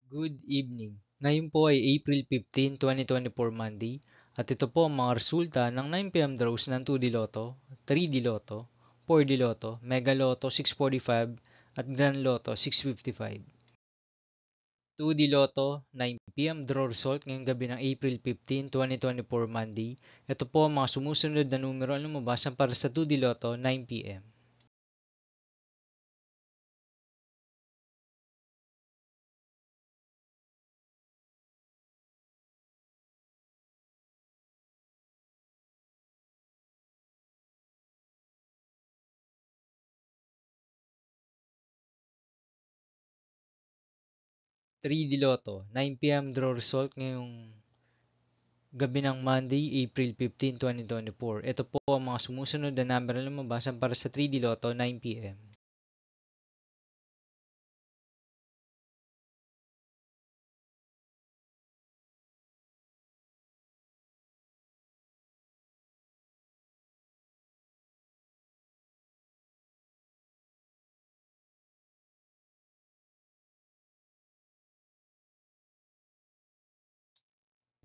Good evening. Ngayon po ay April 15, 2024 Monday at ito po ang mga resulta ng 9 p.m. draws ng 2D Lotto, 3D Lotto, 4D Lotto, Mega Lotto 645 at Grand Lotto 655. 2D Lotto 9 p.m. draw result ngayong gabi ng April 15, 2024 Monday. Ito po ang mga sumusunod na numero ang lumabas para sa 2D Lotto 9 p.m. 3D Lotto 9 p.m. draw result ngayong gabi ng Monday, April 15, 2024. Ito po ang mga sumusunod na number na lumabas para sa 3D Lotto 9 p.m.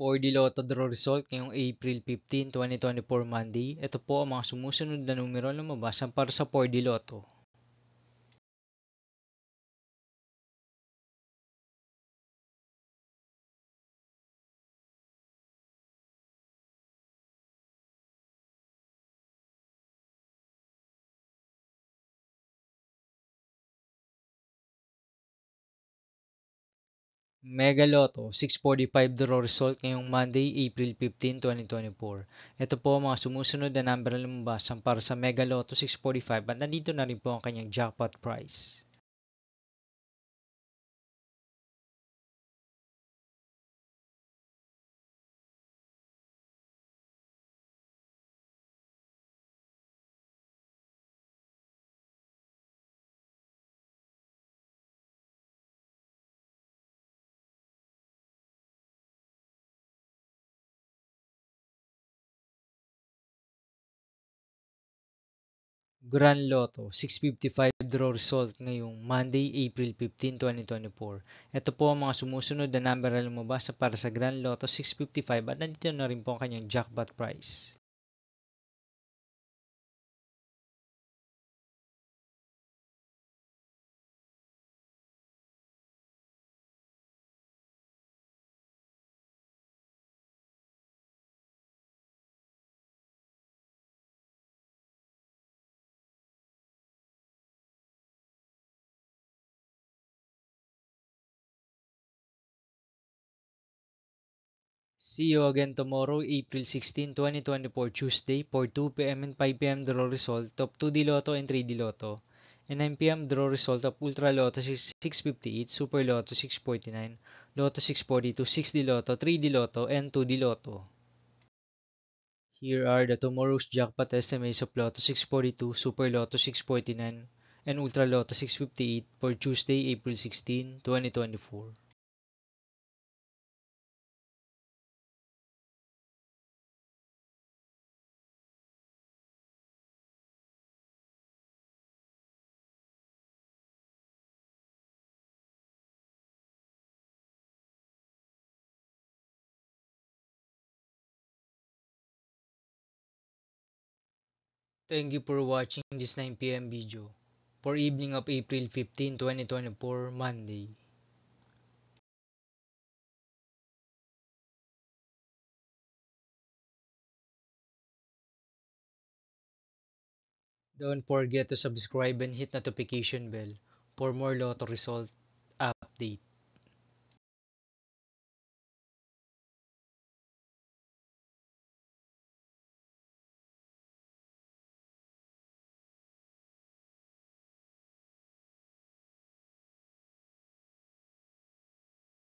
4D Lotto draw result ngayong April 15, 2024 Monday. Ito po ang mga sumusunod na numero na lumabas para sa 4D Lotto. Mega Lotto 645 draw result ngayong Monday, April 15, 2024. Ito po ang mga sumusunod na number na lumabas para sa Mega Lotto 645 at nandito na rin po ang kanyang jackpot price. Grand Lotto 655 draw result ngayong Monday, April 15, 2024. Ito po ang mga sumusunod na number na lumabas para sa Grand Lotto 655 at nandito na rin po ang kanyang jackpot price. See you again tomorrow, April 16, 2024, Tuesday for 2 p.m. and 5 p.m. draw result of 2D Lotto and 3D Lotto, and 9 p.m. draw result of Ultra Lotto 658, Super Lotto 649, Lotto 642, 6D Lotto, 3D Lotto, and 2D Lotto. Here are the tomorrow's jackpot estimates of Lotto 642, Super Lotto 649, and Ultra Lotto 658 for Tuesday, April 16, 2024. Thank you for watching this 9 p.m. video for evening of April 15, 2024, Monday. Don't forget to subscribe and hit notification bell for more Lotto result update.